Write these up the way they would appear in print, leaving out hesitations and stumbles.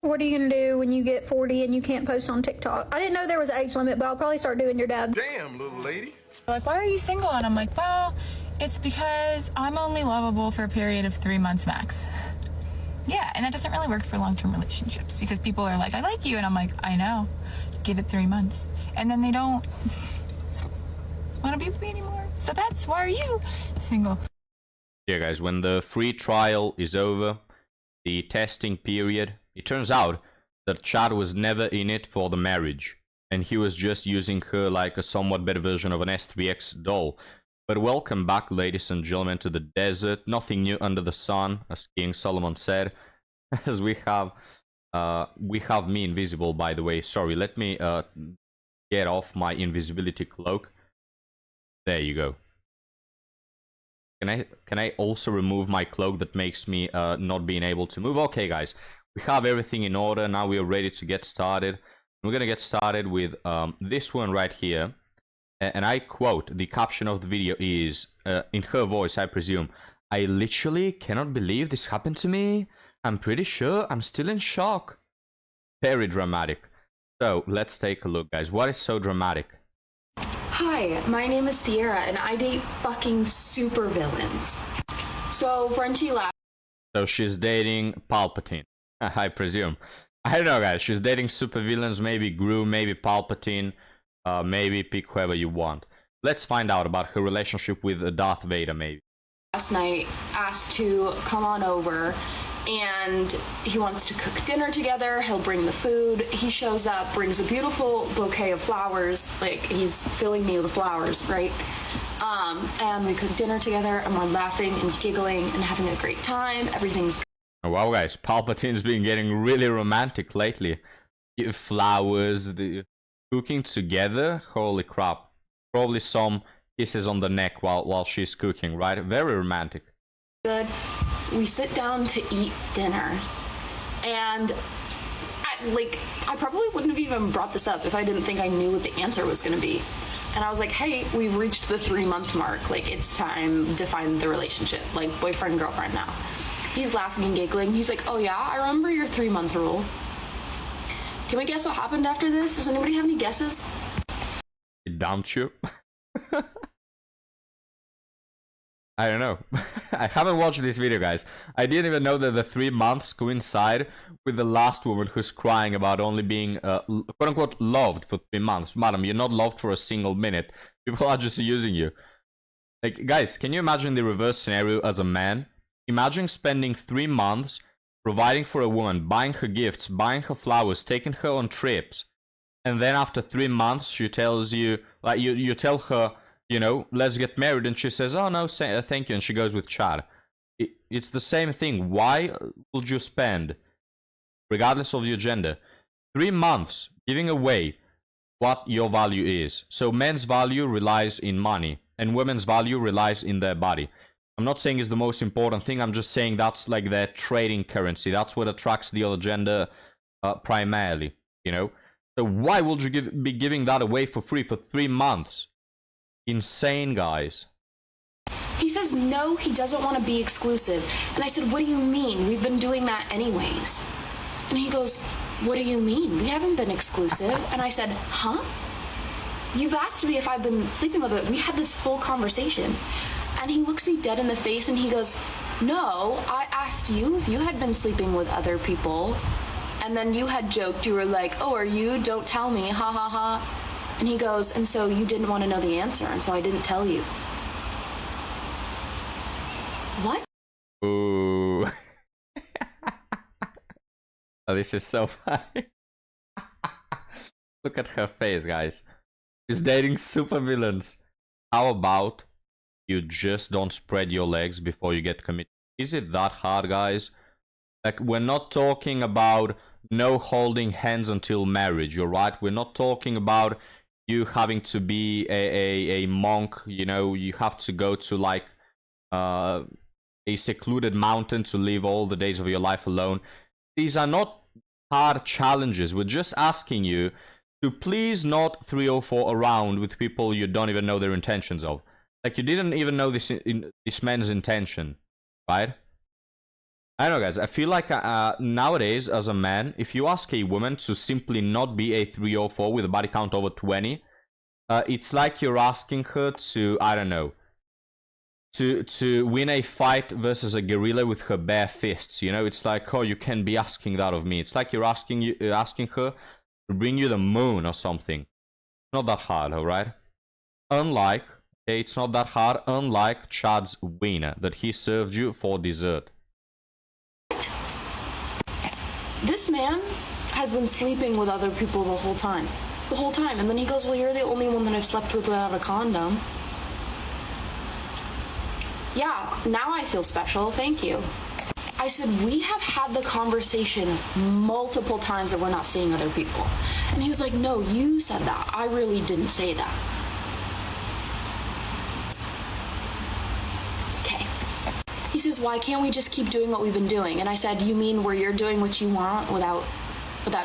What are you gonna do when you get 40 and you can't post on TikTok? I didn't know there was an age limit, but I'll probably start doing your dad. Damn, little lady. Like, why are you single? And I'm like, well, it's because I'm only lovable for a period of 3 months max. Yeah, and that doesn't really work for long-term relationships because people are like, I like you. And I'm like, I know. Give it 3 months. And then they don't want to be with me anymore. So that's why are you single? Yeah, guys, when the free trial is over, the testing period, it turns out that Chad was never in it for the marriage. And he was just using her like a somewhat better version of an S3X doll. But welcome back, ladies and gentlemen, to the desert. Nothing new under the sun, as King Solomon said. As we have me invisible, by the way. Sorry, let me get off my invisibility cloak. There you go. Can I also remove my cloak that makes me not being able to move? Okay, guys, we have everything in order. Now we are ready to get started. We're gonna get started with this one right here. And I quote, the caption of the video is, in her voice, I presume, I literally cannot believe this happened to me. I'm pretty sure I'm still in shock. Very dramatic. So, let's take a look, guys. What is so dramatic? Hi, my name is Sierra, and I date fucking supervillains. So, Frenchie laughed. So, she's dating Palpatine, I presume. I don't know, guys. She's dating supervillains, maybe Gru, maybe Palpatine. Maybe pick whoever you want. Let's find out about her relationship with Darth Vader, maybe. Last night, asked to come on over, and he wants to cook dinner together. He'll bring the food. He shows up, brings a beautiful bouquet of flowers. Like, he's filling me with flowers, right? And we cook dinner together, and we're laughing and giggling and having a great time. Everything's good. Oh, wow, guys. Palpatine's been getting really romantic lately. Flowers, the cooking together, holy crap. Probably some kisses on the neck while she's cooking, right? Very romantic. Good. We sit down to eat dinner, and I probably wouldn't have even brought this up if I didn't think I knew what the answer was going to be. And I was like, hey, we've reached the 3-month mark. Like, it's time to define the relationship, like boyfriend, girlfriend now. He's laughing and giggling. He's like, oh yeah, I remember your 3-month rule. Can we guess what happened after this? Does anybody have any guesses? He dumped you? I don't know. I haven't watched this video, guys. I didn't even know that the 3 months coincide with the last woman who's crying about only being quote-unquote loved for 3 months. Madam, you're not loved for a single minute. People are just using you. Like, guys, can you imagine the reverse scenario as a man? Imagine spending 3 months providing for a woman, buying her gifts, buying her flowers, taking her on trips, and then after 3 months she tells you, like, you tell her, you know, let's get married, and she says, oh no, thank you, and she goes with Chad. It's the same thing. Why would you spend, regardless of your gender, 3 months giving away what your value is? So men's value relies in money, and women's value relies in their body. I'm not saying it's the most important thing, I'm just saying that's like their trading currency. That's what attracts the other gender primarily, you know? So why would you be giving that away for free for 3 months? Insane, guys. He says no, he doesn't want to be exclusive. And I said, what do you mean? We've been doing that anyways. And he goes, what do you mean? We haven't been exclusive. And I said, huh? You've asked me if I've been sleeping with it. We had this full conversation. And he looks me dead in the face and he goes, no, I asked you if you had been sleeping with other people. And then you had joked, you were like, oh, are you? Don't tell me, ha ha ha. And he goes, and so you didn't want to know the answer, and so I didn't tell you. What? Ooh. Oh, this is so funny. Look at her face, guys. She's dating supervillains. How about you just don't spread your legs before you get committed? Is it that hard, guys? Like, we're not talking about no holding hands until marriage, alright? We're not talking about you having to be a monk, you know, you have to go to like a secluded mountain to live all the days of your life alone. These are not hard challenges. We're just asking you to please not 304 around with people you don't even know their intentions of. Like, you didn't even know this man's intention, right? I know, guys. I feel like nowadays, as a man, if you ask a woman to simply not be a 304 with a body count over 20, it's like you're asking her to, I don't know, to win a fight versus a gorilla with her bare fists. You know, it's like, oh, you can't be asking that of me. It's like you're asking her to bring you the moon or something. Not that hard, alright? Unlike, okay, it's not that hard. Unlike Chad's wiener that he served you for dessert. This man has been sleeping with other people the whole time. The whole time. And then he goes, well, you're the only one that I've slept with without a condom. Yeah, now I feel special. Thank you. I said, we have had the conversation multiple times that we're not seeing other people. And he was like, no, you said that. I really didn't say that. Okay. He says, why can't we just keep doing what we've been doing? And I said, you mean where you're doing what you want without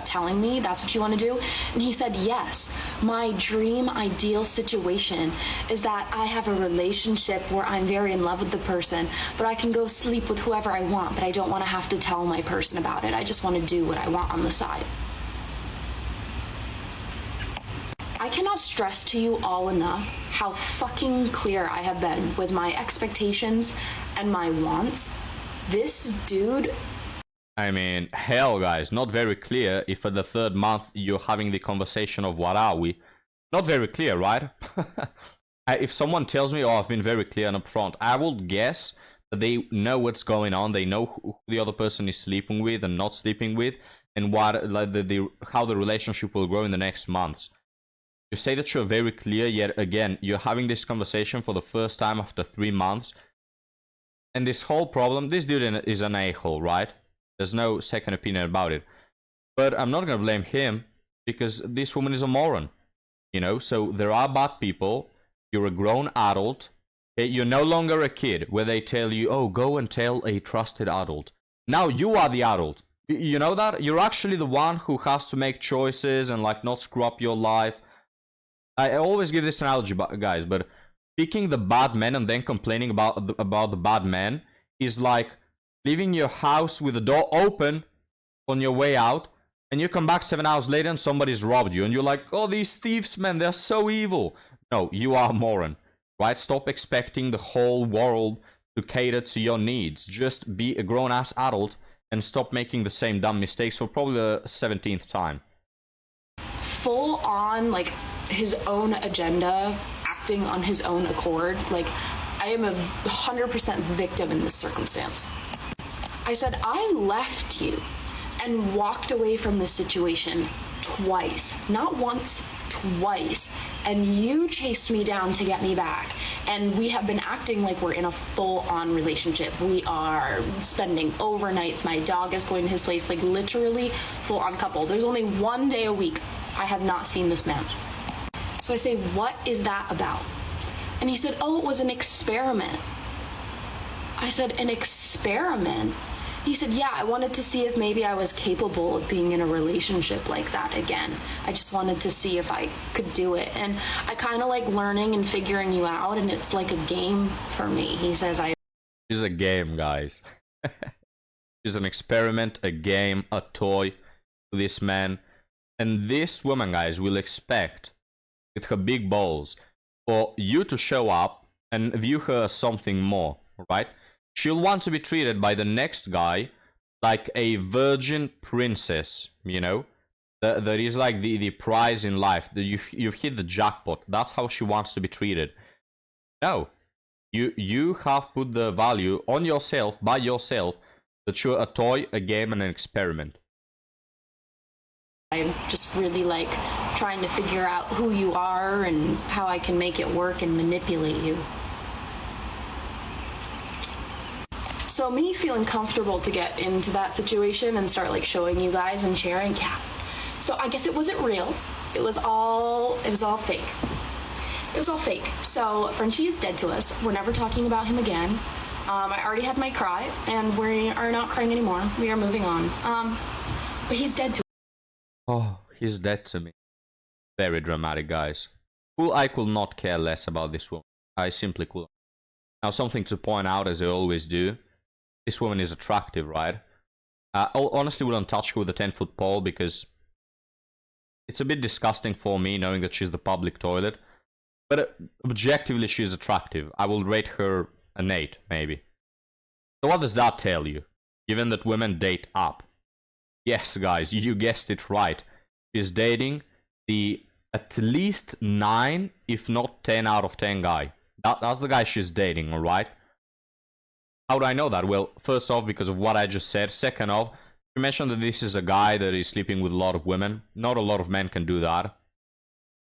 telling me that's what you want to do? And he said, yes. My dream ideal situation is that I have a relationship where I'm very in love with the person, but I can go sleep with whoever I want, but I don't want to have to tell my person about it. I just want to do what I want on the side. I cannot stress to you all enough how fucking clear I have been with my expectations and my wants. This dude... I mean, hell, guys, not very clear if at the third month you're having the conversation of what are we. Not very clear, right? If someone tells me, oh, I've been very clear and upfront, I will guess that they know what's going on, they know who the other person is sleeping with and not sleeping with, and what, like, how the relationship will grow in the next months. You say that you're very clear, yet again, you're having this conversation for the first time after 3 months. And this whole problem, this dude is an a-hole, right? There's no second opinion about it. But I'm not going to blame him because this woman is a moron. You know, so there are bad people. You're a grown adult. Okay? You're no longer a kid where they tell you, oh, go and tell a trusted adult. Now you are the adult. You know that? You're actually the one who has to make choices and like not screw up your life. I always give this analogy, guys, but picking the bad man and then complaining about the bad man is like leaving your house with the door open on your way out, and you come back 7 hours later and somebody's robbed you, and you're like, oh, these thieves, man, they're so evil. No, you are a moron, right? Stop expecting the whole world to cater to your needs. Just be a grown-ass adult and stop making the same dumb mistakes for probably the 17th time. Full on, like, his own agenda, acting on his own accord. Like, I am a 100% victim in this circumstance. I said, I left you and walked away from this situation twice. Not once, twice. And you chased me down to get me back. And we have been acting like we're in a full-on relationship. We are spending overnights. My dog is going to his place, like literally full-on couple. There's only 1 day a week I have not seen this man. So I say, what is that about? And he said, oh, it was an experiment. I said, an experiment? He said, yeah, I wanted to see if maybe I was capable of being in a relationship like that again. I just wanted to see if I could do it. And I kind of like learning and figuring you out, and it's like a game for me. He says, It's a game, guys. It's an experiment, a game, a toy to this man. And this woman, guys, will expect, with her big balls, for you to show up and view her as something more, right? She'll want to be treated by the next guy like a virgin princess, you know? That is like the prize in life. You've hit the jackpot. That's how she wants to be treated. No. You have put the value on yourself, by yourself, that you're a toy, a game, and an experiment. I'm just really like trying to figure out who you are and how I can make it work and manipulate you. So me feeling comfortable to get into that situation and start like showing you guys and sharing, yeah. So I guess it wasn't real. It was all fake. It was all fake. So Frenchie is dead to us. We're never talking about him again. I already had my cry, and we are not crying anymore. We are moving on. But he's dead to us. Oh, he's dead to me. Very dramatic, guys. Well, I could not care less about this woman. I simply could. Now, something to point out, as I always do. this woman is attractive, right? I honestly wouldn't touch her with a 10-foot pole because it's a bit disgusting for me knowing that she's the public toilet. But objectively, she's attractive. I will rate her an 8, maybe. So what does that tell you? Given that women date up. Yes, guys, you guessed it right. She's dating the at least 9, if not 10 out of 10 guy. That's the guy she's dating, alright? How do I know that? Well, first off, because of what I just said. Second off, you mentioned that this is a guy that is sleeping with a lot of women. Not a lot of men can do that.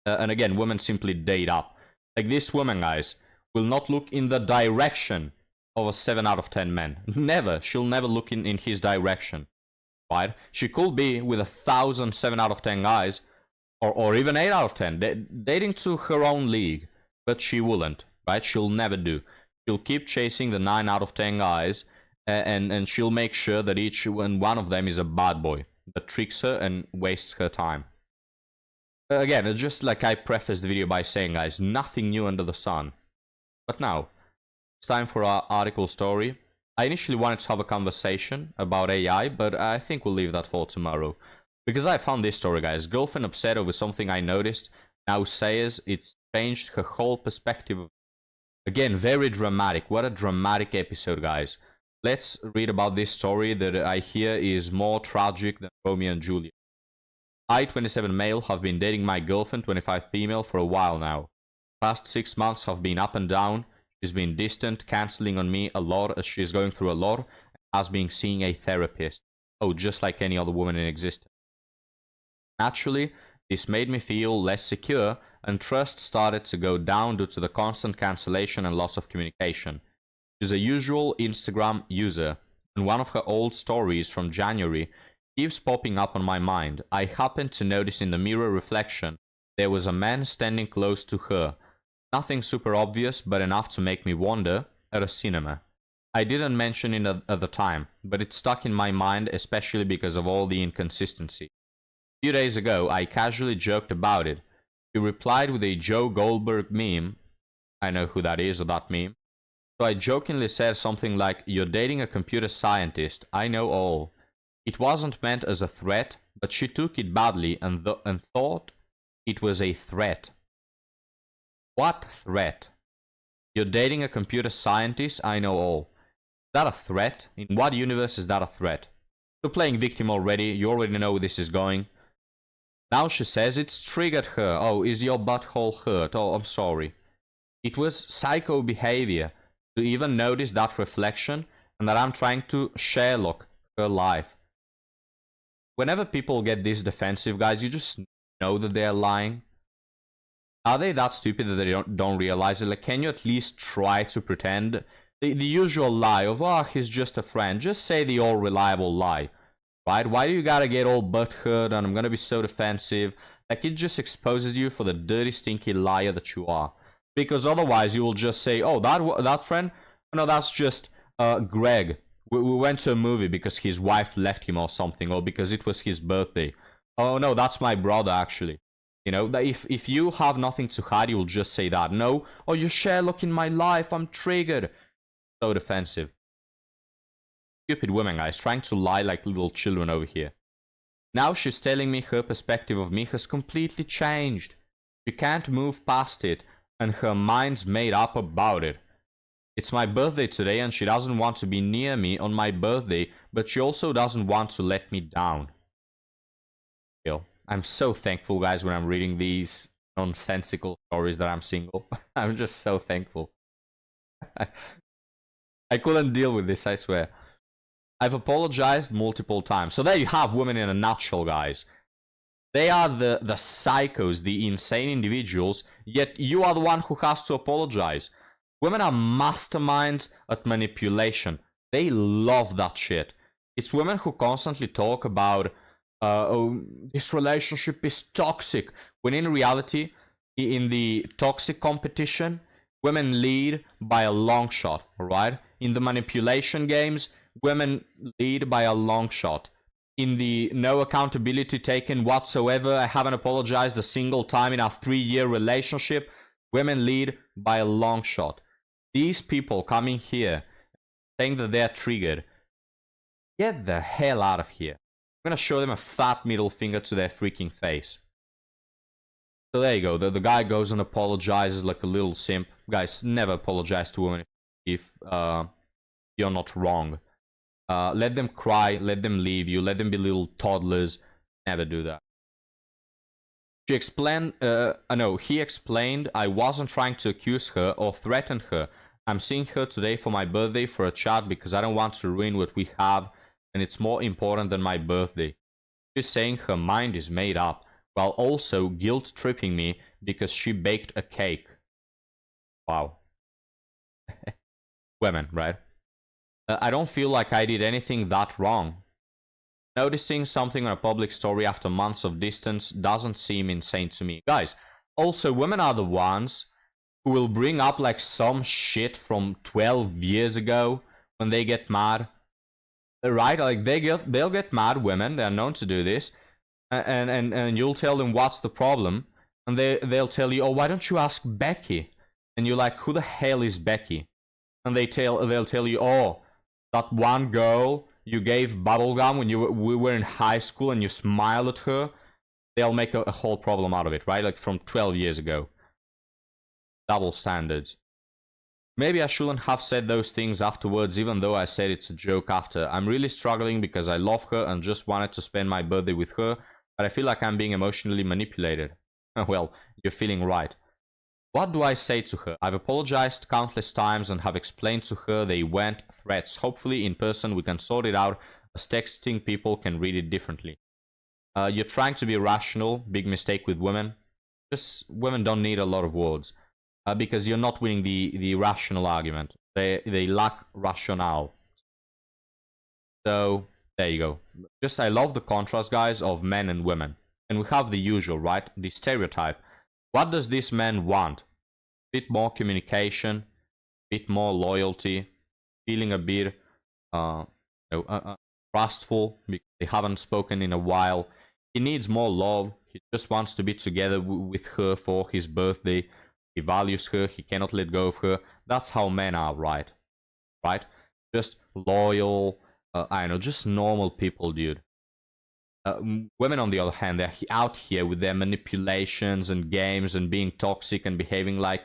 And again, women simply date up. Like this woman, guys, will not look in the direction of a 7 out of 10 men. Never. She'll never look in his direction. Right? She could be with 1,000 7 out of 10 guys. Or even 8 out of 10. Dating to her own league. But she wouldn't. Right? She'll never do. She'll keep chasing the 9 out of 10 guys. And she'll make sure that each and one of them is a bad boy. That tricks her and wastes her time. Again, just like I prefaced the video by saying, guys, nothing new under the sun. But now, it's time for our article story. I initially wanted to have a conversation about AI, but I think we'll leave that for tomorrow. Because I found this story, guys. Girlfriend upset over something I noticed. Now says it's changed her whole perspective. Again, very dramatic. What a dramatic episode, guys. Let's read about this story that I hear is more tragic than Romeo and Juliet. I, 27 male, have been dating my girlfriend, 25 female, for a while now. Past 6 months have been up and down. She's been distant, cancelling on me a lot as she's going through a lot, and has been seeing a therapist. Oh, just like any other woman in existence. Naturally, this made me feel less secure, and trust started to go down due to the constant cancellation and loss of communication. She's a usual Instagram user, and one of her old stories from January keeps popping up on my mind. I happened to notice in the mirror reflection there was a man standing close to her. Nothing super obvious, but enough to make me wonder, at a cinema. I didn't mention it at the time, but it stuck in my mind, especially because of all the inconsistency. A few days ago, I casually joked about it. She replied with a Joe Goldberg meme. I know who that is, or that meme. So I jokingly said something like, "You're dating a computer scientist, I know all." It wasn't meant as a threat, but she took it badly and thought it was a threat. What threat? You're dating a computer scientist, I know all. Is that a threat? In what universe is that a threat? You're playing victim already, you already know where this is going. Now she says it's triggered her. Oh, is your butthole hurt? Oh, I'm sorry. It was psycho behavior to even notice that reflection and that I'm trying to Sherlock her life. Whenever people get this defensive, guys, you just know that they're lying. Are they that stupid that they don't realize it? Like, can you at least try to pretend? The usual lie of, oh, he's just a friend. Just say the all reliable lie, right? Why do you gotta get all butthurt and I'm gonna be so defensive? Like, it just exposes you for the dirty, stinky liar that you are. Because otherwise you will just say, oh, that friend? No, that's just Greg. We went to a movie because his wife left him or something, or because it was his birthday. Oh no, that's my brother actually. You know, if you have nothing to hide, you will just say that. No, oh, you Sherlock in my life, I'm triggered. So defensive. Stupid women, guys, trying to lie like little children over here. Now she's telling me her perspective of me has completely changed. She can't move past it, and her mind's made up about it. It's my birthday today and she doesn't want to be near me on my birthday, but she also doesn't want to let me down. Yo, I'm so thankful, guys, when I'm reading these nonsensical stories that I'm single. I'm just so thankful. I couldn't deal with this, I swear. I've apologized multiple times. So there you have women in a nutshell, guys. They are the psychos, the insane individuals, yet you are the one who has to apologize. Women are masterminds at manipulation. They love that shit. It's women who constantly talk about, oh, this relationship is toxic. When in reality, in the toxic competition, women lead by a long shot, alright? In the manipulation games, women lead by a long shot. In the no accountability taken whatsoever, I haven't apologized a single time in our 3-year relationship, women lead by a long shot. These people coming here saying that they're triggered, get the hell out of here. I'm gonna show them a fat middle finger to their freaking face. So there you go. The guy goes and apologizes like a little simp. Guys, never apologize to women if you're not wrong. Let them cry, let them leave you, let them be little toddlers. Never do that. She explained, he explained I wasn't trying to accuse her or threaten her. I'm seeing her today for my birthday for a chat because I don't want to ruin what we have, and it's more important than my birthday. She's saying her mind is made up, while also guilt-tripping me because she baked a cake. Wow. Women, right? I don't feel like I did anything that wrong. Noticing something on a public story after months of distance doesn't seem insane to me. Guys, also women are the ones who will bring up like some shit from 12 years ago when they get mad. Right? Like they'll get mad, women, they're known to do this. And you'll tell them what's the problem, and they'll tell you, oh, why don't you ask Becky? And you're like, who the hell is Becky? And they'll tell you, oh, that one girl you gave bubblegum when we were in high school and you smiled at her. They'll make a whole problem out of it, right? Like from 12 years ago. Double standards. Maybe I shouldn't have said those things afterwards, even though I said it's a joke after. I'm really struggling because I love her and just wanted to spend my birthday with her, but I feel like I'm being emotionally manipulated. Well, you're feeling right. What do I say to her? I've apologized countless times and have explained to her they weren't threats. Hopefully in person we can sort it out, as texting people can read it differently. You're trying to be rational, big mistake with women. Just women don't need a lot of words. Because you're not winning the rational argument. They lack rationale. So, there you go. Just, I love the contrast, guys, of men and women. And we have the usual, right? The stereotype. What does this man want? Bit more communication, bit more loyalty, feeling a bit trustful because they haven't spoken in a while. He needs more love. He just wants to be together with her for his birthday. He values her. He cannot let go of her. That's how men are, right? Right? Just loyal. I don't know, just normal people, dude. Women, on the other hand, they're out here with their manipulations and games and being toxic and behaving like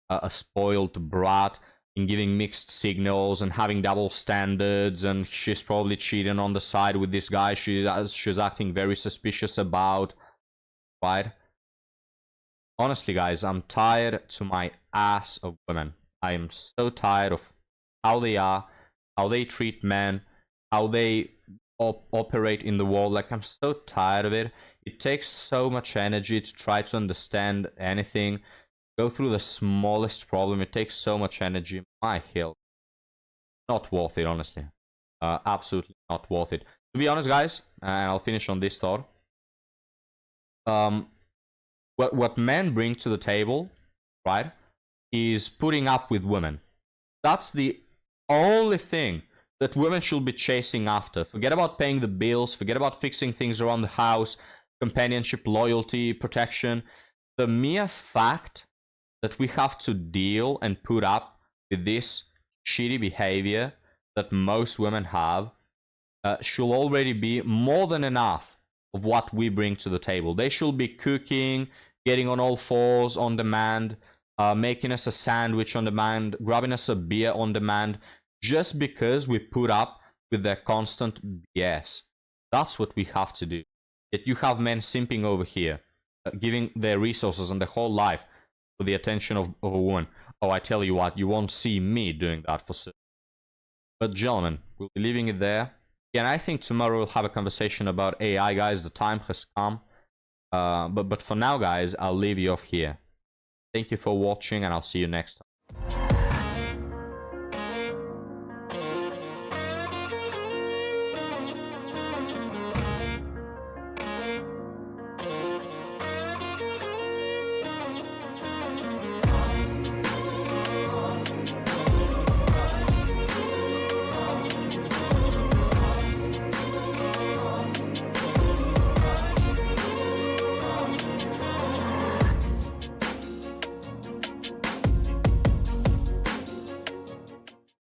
a spoiled brat and giving mixed signals and having double standards, and she's probably cheating on the side with this guy she's acting very suspicious about, right? Honestly, guys, I'm tired to my ass of women. I am so tired of how they are, how they treat men, how they operate in the world. Like, I'm so tired of it. It takes so much energy to try to understand anything. Go through the smallest problem. It takes so much energy. My hell. Not worth it, honestly. Absolutely not worth it. To be honest, guys, and I'll finish on this thought. What men bring to the table, right, is putting up with women. That's the only thing that women should be chasing after. Forget about paying the bills. Forget about fixing things around the house. Companionship, loyalty, protection. The mere fact that we have to deal and put up with this shitty behavior that most women have should already be more than enough of what we bring to the table. They should be cooking, getting on all fours on demand, making us a sandwich on demand, grabbing us a beer on demand, just because we put up with their constant BS. That's what we have to do. Yet you have men simping over here, giving their resources and their whole life for the attention of a woman. Oh, I tell you what, you won't see me doing that for certain. But gentlemen, we'll be leaving it there. And I think tomorrow we'll have a conversation about AI, guys. The time has come. But for now, guys, I'll leave you off here. Thank you for watching, and I'll see you next time.